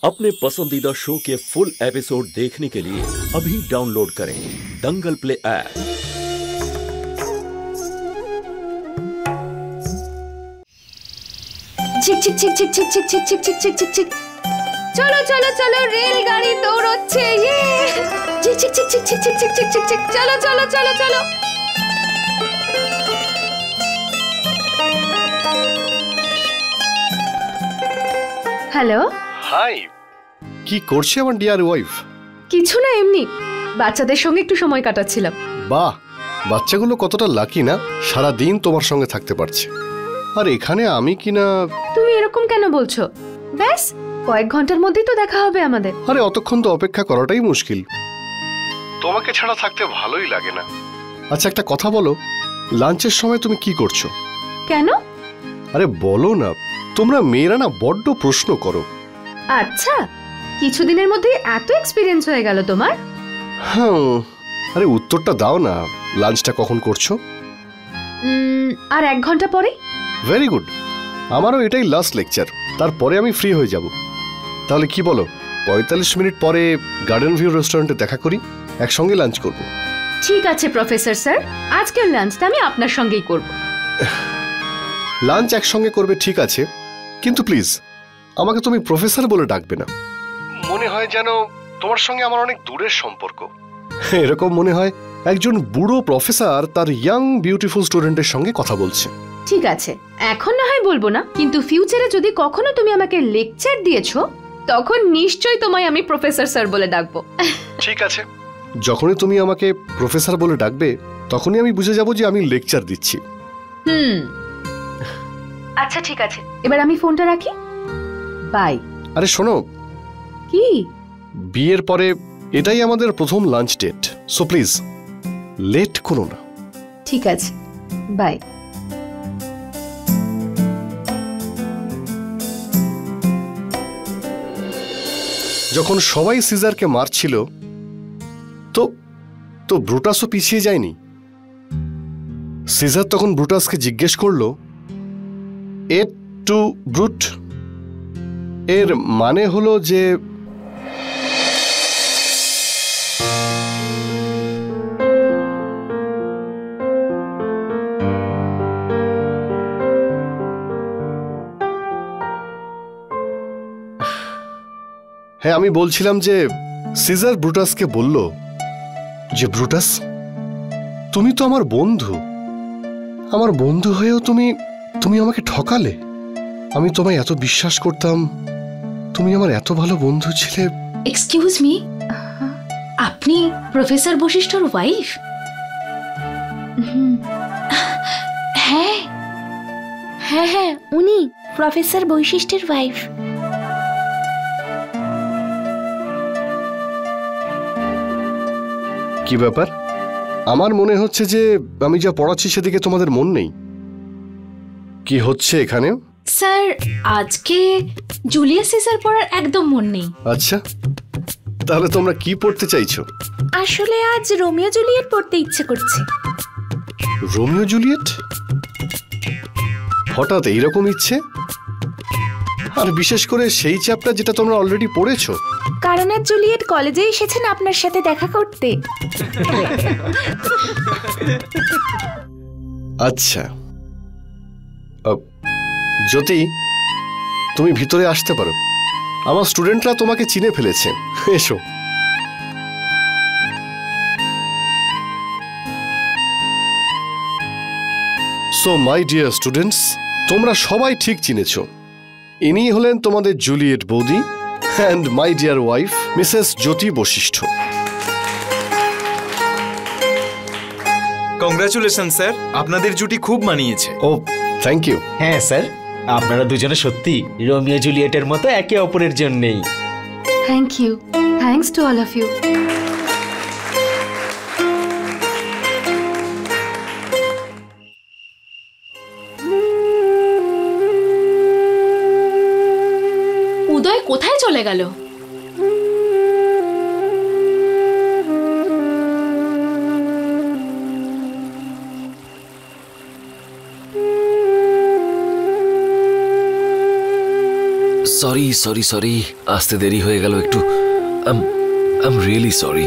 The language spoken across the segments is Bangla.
अपने पसंदीदा शो के फुल एपिसोड देखने के लिए अभी डाउनलोड करें दंगल प्ले ऐप। चिक चिक चिक चिक चिक चिक चिक चिक चिक चिक चिक चिक चलो चलो चलो रेलगाड़ी दौड़ছে ये चिक चिक चिक चिक चिक चिक चिक चिक चिक चलो चलो चलो चलो হ্যালো হাই, কি করছে আমার ডিয়ার ওয়াইফ? কিছু না, এমনি বাচ্চাদের সঙ্গে একটু সময় কাটাচ্ছিলাম। বাহ, বাচ্চাগুলো কতটা লাকি না, সারা দিন তোমার সঙ্গে থাকতে পারছে। আর এখানে আমি কিনা। তুমি এরকম কেন বলছো? ব্যাস কয়েক ঘন্টার মধ্যেই তো দেখা হবে আমাদের। আরে অতক্ষণ তো অপেক্ষা করাটাই মুশকিল। তোমাকে ছাড়া থাকতে ভালোই লাগে না। আচ্ছা একটা কথা বলো, লাঞ্চের সময় তুমি কি করছো? কেন? আরে বলো না, তোমরা মেয়েরা না বড্ড প্রশ্ন করো। আচ্ছা, কিছুদিনের মধ্যে এত এক্সপেরিয়েন্স হয়ে গেল তোমার? হ্যাঁ, আরে উত্তরটা দাও না, লাঞ্চটা কখন করছো? আর 1 ঘন্টা পরে। ভেরি গুড, আমারও এটাই লাস্ট লেকচার, তারপরে আমি ফ্রি হয়ে যাব। তাহলে কি বলো, 45 মিনিট পরে গার্ডেন ভিউ রেস্টুরেন্টে দেখা করি, একসঙ্গে লাঞ্চ করব। ঠিক আছে প্রফেসর স্যার, আজকের লাঞ্চটা আমি আপনার সঙ্গেই করব। লাঞ্চ একসঙ্গে করবে ঠিক আছে, কিন্তু প্লিজ আমাকে তুমি প্রফেসর বলে ডাকবে না। মনে হয় যেন তোমার সঙ্গে আমার অনেক দূরের সম্পর্ক। এরকম মনে হয় একজন বুড়ো প্রফেসর তার ইয়াং বিউটিফুল স্টুডেন্টের সঙ্গে কথা বলছে। ঠিক আছে, এখন না হয় বলবো না, কিন্তু ফিউচারে যদি কখনো তুমি আমাকে লেকচার দিয়েছো তখন নিশ্চয়ই তোমায় আমি প্রফেসর স্যার বলে ডাকবো। ঠিক আছে, যখনই তুমি আমাকে প্রফেসর বলে ডাকবে তখনই আমি বুঝে যাব যে আমি লেকচার দিচ্ছি। আচ্ছা ঠিক আছে, এবার আমি ফোনটা রাখি, বাই। আরে শোনো, কি? বিয়ের পরে এটাই আমাদের প্রথম lunch date, so please late করো না। ঠিক আছে, বাই। যখন সবাই সিজারকে মারছিল তো ব্রুটাসও পিছিয়ে যায়নি। সিজার তখন ব্রুটাসকে জিজ্ঞেস করলো, এ টু ব্রুট, এর মানে হলো যে হ্যাঁ, আমি বলছিলাম যে সিজার ব্রুটাসকে বলল যে ব্রুটাস, তুমি তো আমার বন্ধু, আমার বন্ধু হয়েও তুমি আমাকে ঠকালে। আমি তোমায় এত বিশ্বাস করতাম, তুমি আমার এত ভালো বন্ধু ছিলে। এক্সকিউজ মি, আপনি প্রফেসর বশিষ্ঠর ওয়াইফ? হ্যাঁ হ্যাঁ হ্যাঁ, উনি প্রফেসর বৈশিষ্ট্যের ওয়াইফ। কি ব্যাপার? আমার মনে হচ্ছে যে আমি যা পড়াচ্ছি সেদিকে তোমাদের মন নেই। কি হচ্ছে এখানে? স্যার, আজকে জুলিয়াস সিজার পড়ার একদম মন নেই। আচ্ছা, তাহলে তোমরা কি পড়তে চাইছো? আসলে আজ রোমিও জুলিয়েট পড়তে ইচ্ছে করছে। Romeo Juliet? হঠাৎ এইরকম ইচ্ছে? আর বিশেষ করে সেই চ্যাপ্টার যেটা তোমরা অলরেডি পড়েছো? কারণ আজ জুলিয়েট কলেজে এসেছেন আপনার সাথে দেখা করতে। আচ্ছা, জ্যোতি, তুমি ভিতরে আসতে পারো, আমার স্টুডেন্টরা তোমাকে চিনে ফেলেছে, এসো। সো মাই ডিয়ার স্টুডেন্টস, তোমরা সবাই ঠিক চিনেছো, ইনি হলেন তোমাদের জুলিয়েট বৌদি and my dear wife Mrs Jyoti Vashisht. Congratulation sir, আপনাদের জুটি খুব মানিয়েছে। ও থ্যাংক ইউ। হ্যাঁ স্যার, আপনারা দুজনে সত্যি রোমিও জুলিয়েটের মতো একে অপরের জন্যই। Thank you, thanks to all of you. Uday কোথায় চলে গেল? সরি সরি সরি, আসতে দেরি হয়ে গেল একটু। I am really sorry.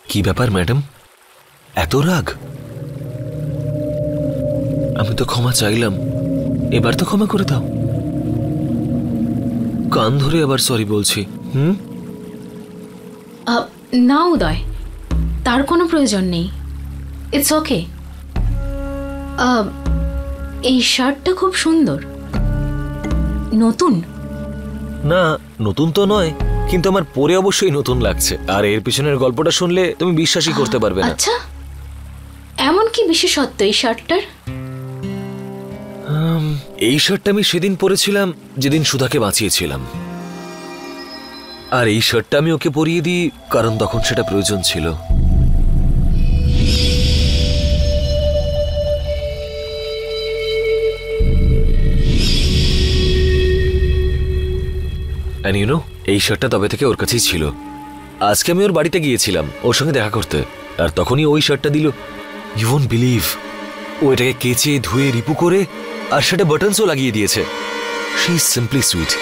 কি ব্যাপার ম্যাডাম, এত রাগ? আমি তো ক্ষমা চাইলাম, এবার তো ক্ষমা করে দাও। কান ধরে আবার সরি বলছি। না উদয়, তার কোনো প্রয়োজন নেই। It's okay. এই শার্টটা খুব সুন্দর। নতুন? না, নতুন তো নয়, কিন্তু আমার পরে অবশ্যই নতুন লাগছে। আর এর পিছনের গল্পটা শুনলে তুমি বিশ্বাসই করতে পারবে না। আচ্ছা, এমন কি বিশেষত্ব এই শার্টটার? এই শার্টটা আমি সেদিন পরেছিলাম যেদিন সুধাকে বাঁচিয়েছিলাম, আর এই শার্টটা আমি ওকে পরিয়ে দিই কারণ তখন সেটা প্রয়োজন ছিল। And you know, এই শার্টটা তবে থেকে ওর কাছেই ছিল। আজকে আমি ওর বাড়িতে গিয়েছিলাম ওর সঙ্গে দেখা করতে, আর তখনই ওই শার্টটা দিল। ইউ ওন্ট বিলিভ, ও এটাকে কেচে ধুয়ে রিপু করে আর সেটা বাটনসও লাগিয়ে দিয়েছে। She is simply sweet.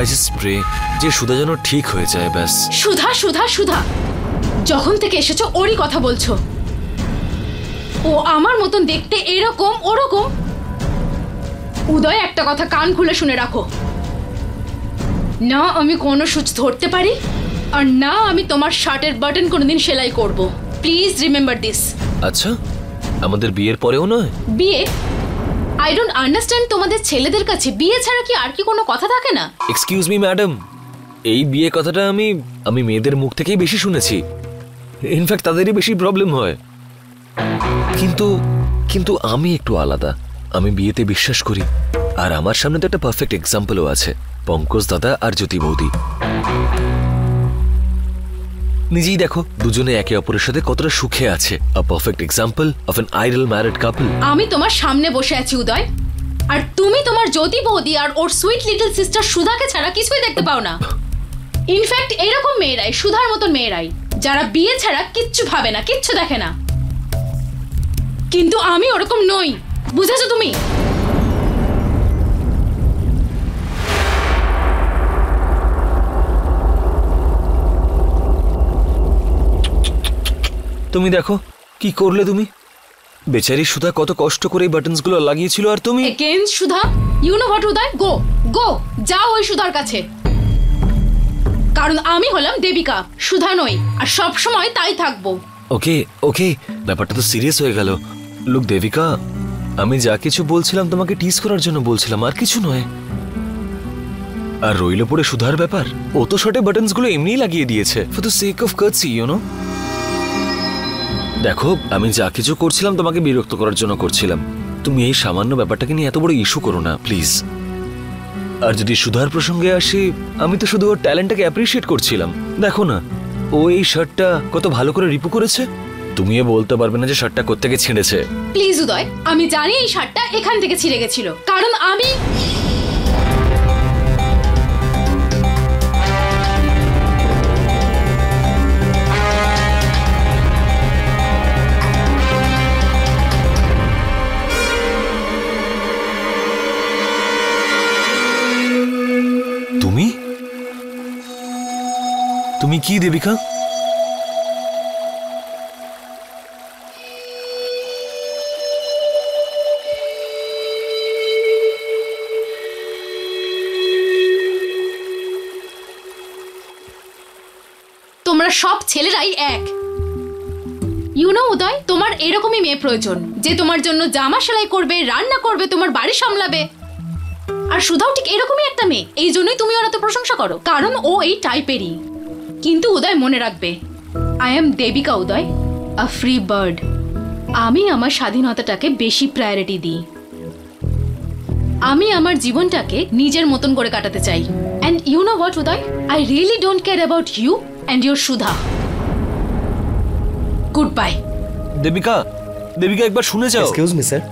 I just pray যে সুধা যেন ঠিক হয়ে যায় ব্যাস। সুধা সুধা সুধা, যখন থেকে এসেছো ওরই কথা বলছো। ও আমার মতন দেখতে এরকম ওরকম। উদয়, একটা কথা কান খুলে শুনে রাখো, না আমি কোনো সুচ ধরতে পারি, আর না আমি তোমার শার্টের বাটন কোনোদিন সেলাই করব। Please remember this. আচ্ছা, আমাদের বিয়ের পরেও নয়? বিয়ে? আই ডোন্ট আন্ডারস্ট্যান্ড, তোমাদের ছেলেদের কাছে বিয়ে ছাড়া কি আর কি কোনো কথা থাকে না? এক্সকিউজ মি ম্যাডাম, এই বিয়ে কথাটা আমি মেয়েদের মুখ থেকেই বেশি শুনেছি। ইনফ্যাক্ট তাদেরই বেশি প্রবলেম হয়। কিন্তু আমি একটু আলাদা। আমি বিয়েতে বিশ্বাস করি, আর আমার সামনে তো একটা পারফেক্ট এক্সাম্পলও আছে, পঙ্কজ দাদা আর জ্যোতি বৌদি। নিজেই দেখো দুজনে একে অপরের সাথে কতটা সুখে আছে। আ perfect example of an idol married couple. আমি তোমার সামনে বসে আছি উদয়, আর তুমি তোমার জ্যোতি বৌদি আর ওর সুইট লিটল সিস্টার সুধাকে ছাড়া কিছুই দেখতে পাও না। ইনফ্যাক্ট এরকম মেয়েরাই, সুধার মতন মেয়েরাই, যারা বিয়ে ছাড়া কিচ্ছু ভাবে না, কিচ্ছু দেখে না। কিন্তু আমি ওরকম নই, বুঝেছো তুমি? তুমি দেখো কি করলে তুমি। বেচারি সুধা কত কষ্ট করে এই বাটনসগুলো লাগিয়েছিল, আর তুমি against Sudha. You know what Uday, go go, যাও ওই সুধার কাছে। কারণ আমি হলাম দেবিকা, সুধা নই, আর সব সময় তাই থাকবো। ওকে ওকে, ব্যাপারটা তো সিরিয়াস হয়ে গেল। লুক দেবিকা, আমি যা কিছু বলছিলাম তোমাকে টিজ করার জন্য বলছিলাম, আর কিছু নয়। আর রইল পড়ে সুধার ব্যাপার, ও তো শর্টে বাটনসগুলো এমনিই লাগিয়ে দিয়েছে for the sake of courtesy, you know. দেখো, আমি যা কিছু করছিলাম তোমাকে বিরক্ত করার জন্য করছিলাম। তুমি এই সামান্য ব্যাপারটাকে নিয়ে এত বড় ইস্যু করো না প্লিজ। আর যদি সুধার প্রসঙ্গে আসি, আমি তো শুধু ওর ট্যালেন্টটাকে অ্যাপ্রিশিয়েট করছিলাম। দেখো না, ও এই শার্টটা কত ভালো করে রিপু করেছে। তুমিও বলতে পারবে না যে শার্টটা কোত্থেকে ছিঁড়েছে। প্লিজ উদয়, আমি জানি এই শার্টটা এখান থেকে ছিঁড়ে গেছিল, কারণ আমি তুমি কি দেবিকা? তোমরা সব ছেলেরাই এক। ইউ নো উদয়, তোমার এরকমই মেয়ে প্রয়োজন, যে তোমার জন্য জামা সেলাই করবে, রান্না করবে, তোমার বাড়ি সামলাবে। আর সুধাও ঠিক এরকমই একটা মেয়ে, এই জন্যই তুমি ওর এত প্রশংসা করো, কারণ ও এই টাইপেরই। কিন্তু উদয় মনে রাখবে, I am Debika Uday, a free bird. আমি আমার স্বাধীনতাটাকে বেশি প্রায়োরিটি দিই। আমি আমার জীবনটাকে নিজের মতন করে কাটাতে চাই। And you know what Uday, I really don't care about you and your Sudha. Good bye. Debika, Debika একবার শুনে যাও। Excuse me sir.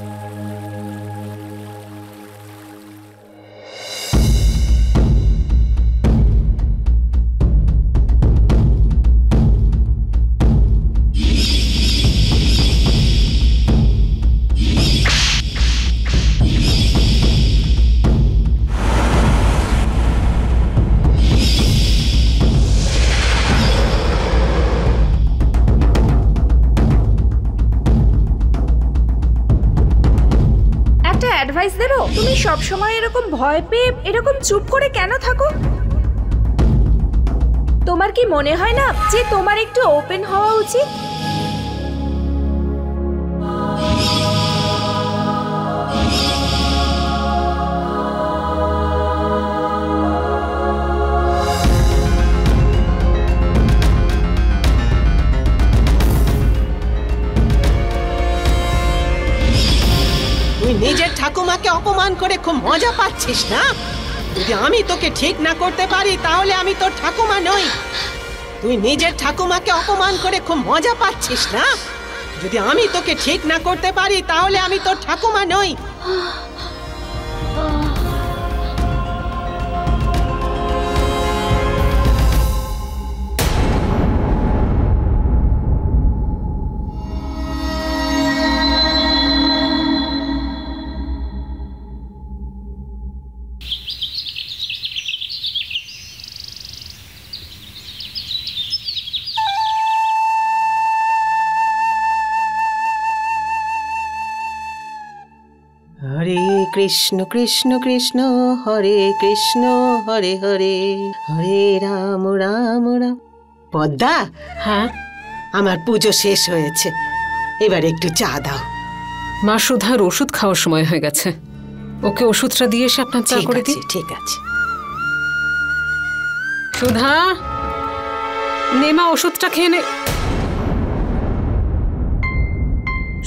অ্যাডভাইস দেবো, তুমি সব সময় এরকম ভয় পেয়ে এরকম চুপ করে কেন থাকো? তোমার কি মনে হয় না যে তোমার একটু ওপেন হওয়া উচিত? নিজের ঠাকুমাকে অপমান করে খুব মজা পাচ্ছিস না? যদি আমি তোকে ঠিক না করতে পারি তাহলে আমি তোর ঠাকুমা নই। তুই নিজের ঠাকুমাকে অপমান করে খুব মজা পাচ্ছিস না? যদি আমি তোকে ঠিক না করতে পারি তাহলে আমি তোর ঠাকুমা নই। হরে কৃষ্ণ কৃষ্ণ কৃষ্ণ হরে কৃষ্ণ হরে হরে হরে রাম রাম রাম। পদ্মা, হ্যাঁ আমার পুজো শেষ হয়েছে, এবার একটু চা দাও। মা সুধার ওষুধ খাওয়ার সময় হয়ে গেছে, ওকে ওষুধটা দিয়ে এসে আপনার চা করে দিই। ঠিক আছে। সুধা, নে মা ওষুধটা খেয়ে নে।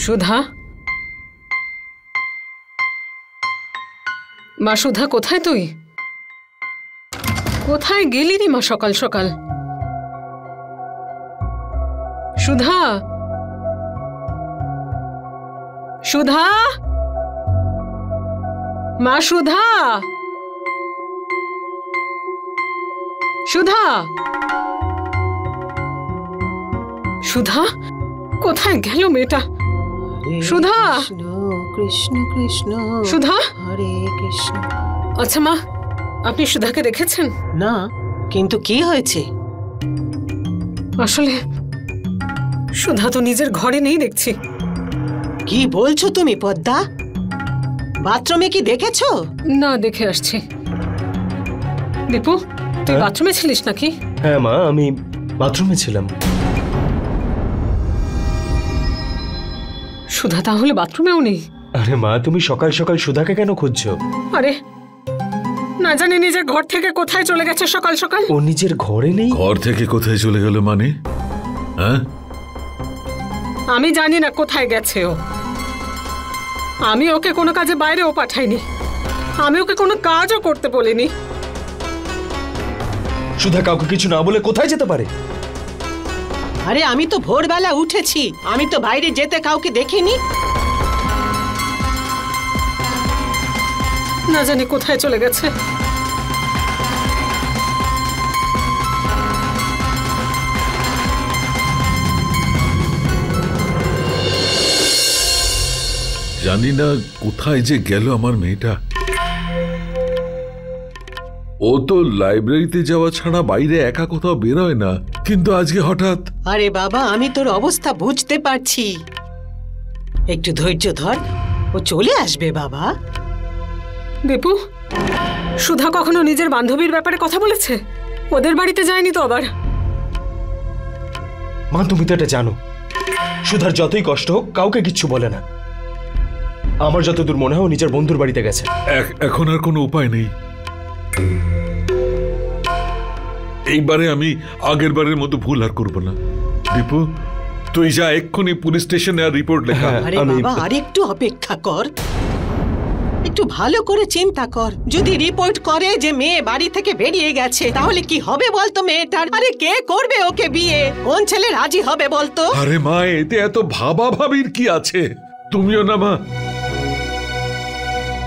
সুধা, মা সুধা কোথায় তুই? কোথায় গেলি রে মা সকাল সকাল? সুধা, সুধা, মা সুধা, সুধা, সুধা কোথায় গেল মেয়েটা? সুধা, কৃষ্ণ কৃষ্ণ সুধা, হরে কৃষ্ণ। আচ্ছা মা, আপনি সুধাকে দেখেছেন? না, কিন্তু কি হয়েছে? আসলে সুধা তো নিজের ঘরে নেই দেখছি। কি বলছো তুমি পদ্মা? বাথরুমে কি দেখেছো? না, দেখে আসছি। দীপু, তুই বাথরুমে ছিলিস নাকি? হ্যাঁ মা, আমি বাথরুমে ছিলাম। সুধা তাহলে বাথরুমেও নেই? আরে মা, তুমি সকাল সকাল সুধাকে কেন খুঁজছো? আরে না জানি নিজের ঘর থেকে কোথায় চলে গেছে সকাল সকাল। ও নিজের ঘরে নেই? ঘর থেকে কোথায় চলে গেল মানে? হ্যাঁ, আমি জানি না কোথায় গেছে ও। আমি ওকে কোনো কাজে বাইরেও পাঠাইনি, আমি ওকে কোনো কাজও করতে বলিনি। সুধা কাউকে কিছু না বলে কোথায় যেতে পারে? আরে আমি তো ভোরবেলা উঠেছি, আমি তো বাইরে যেতে কাউকে দেখিনি। না জানি কোথায় চলে গেছে। জানি না কোথায় যে গেল আমার মেয়েটা। ও তো লাইব্রেরিতে যাওয়া ছাড়া বাইরে একা কোথাও বেরোয় না, কিন্তু আজকে হঠাৎ। আরে বাবা, আমি তোর অবস্থা বুঝতে পারছি, একটু ধৈর্য ধর, ও চলে আসবে বাবা। দীপু, সুধা কখনো নিজের বান্ধবীর ব্যাপারে কথা বলেছে? ওদের বাড়িতে যায়নি তো আবার? মা, তুমি তো এটা জানো, সুধার যতই কষ্ট হোক কাউকে কিচ্ছু বলে না। আমার যতদূর মনে হয় ও নিজের বন্ধুর বাড়িতে গেছে। এখন আর কোনো উপায় নেই। এইবারে আমি আগের বারের মতো ভুল আর করবো না। দীপু, তুই যা এক্ষুনি পুলিশ স্টেশনে আর রিপোর্ট লেখা। আরে বাবা, আরেকটু অপেক্ষা কর, একটু ভালো করে চিন্তা কর। যদি রিপোর্ট করে যে মেয়ে বাড়ি থেকে বেরিয়ে গেছে, তাহলে কি হবে বলতো মেয়েটার? আরে কে করবে ওকে বিয়ে? কোন ছেলে রাজি হবে বলতো? আরে মা, এতে এত ভাবা ভাবির কি আছে? তুমিও না মা?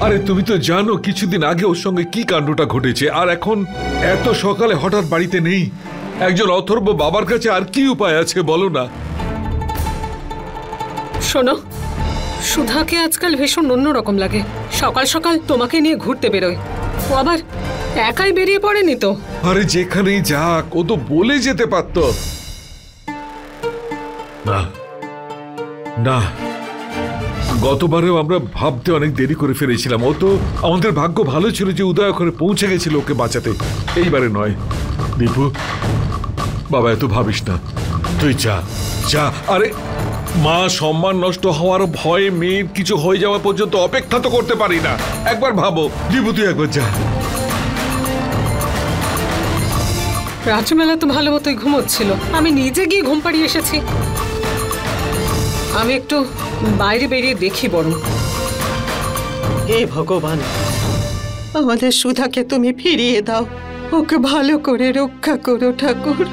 আরে তুমি তো জানো কিছুদিন আগে ওর সঙ্গে কি কাণ্ডটা ঘটেছে, আর এখন এত সকালে হঠাৎ বাড়িতে নেই। একজন অথর্ব বাবার কাছে আর কি উপায় আছে বলো না? শোনো, সুধাকে আজকাল ভীষণ অন্যরকম লাগে। সকাল সকাল তোমাকে নিয়ে ঘুরতে বেরোয়। ও আবার একাই বেরিয়ে পড়েনি তো? আরে যেখানেই যাক, ও তো বলে যেতে পারতো। না না, গতবারেও আমরা ভাবতে অনেক দেরি করে ফেলেছিলাম। ও তো আমাদের ভাগ্য ভালো ছিল যে উদয় করে পৌঁছে গেছিল ওকে বাঁচাতে। এইবারে নয়। দীপু বাবা, এত ভাবিস না, তুই যা যা। আরে মা, সম্মান নষ্ট হওয়ার ভয়ে মেয়ের কিছু হয়ে যাওয়া পর্যন্ত অপেক্ষা তো করতে পারি না। একবার ভাবো। দীপু তুই একবার যা। রাজমেলা তো ভালো মতোই ঘুমোচ্ছিল, আমি নিজে গিয়ে ঘুম পাড়িয়ে এসেছি। আমি একটু বাইরে বেরিয়ে দেখি বরং। হে ভগবান, আমাদের সুধাকে তুমি ফিরিয়ে দাও, ওকে ভালো করে রক্ষা করো ঠাকুর।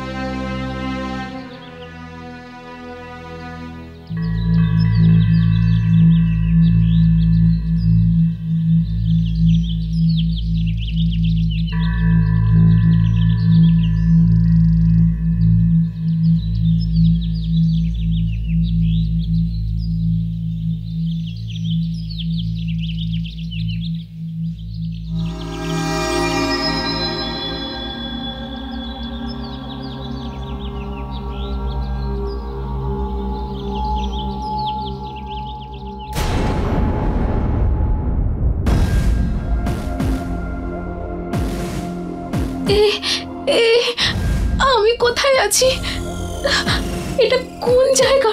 আমি কোথায় আছি? এটা কোন জায়গা?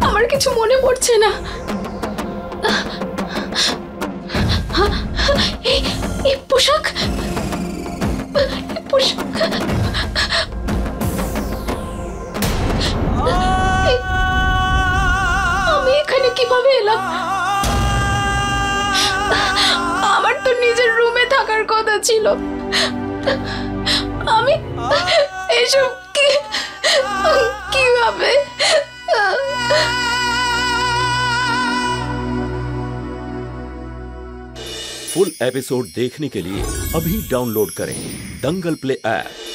আমার কিছু মনে পড়ছে না। এই পোশাক, আমি এখানে কিভাবে এলাম? আমার তো নিজের রুমে থাকার কথা ছিল। আমি এসব কিভাবে? फुल एपिसोड देखने के लिए अभी डाउनलोड करें दंगल प्ले ऐप।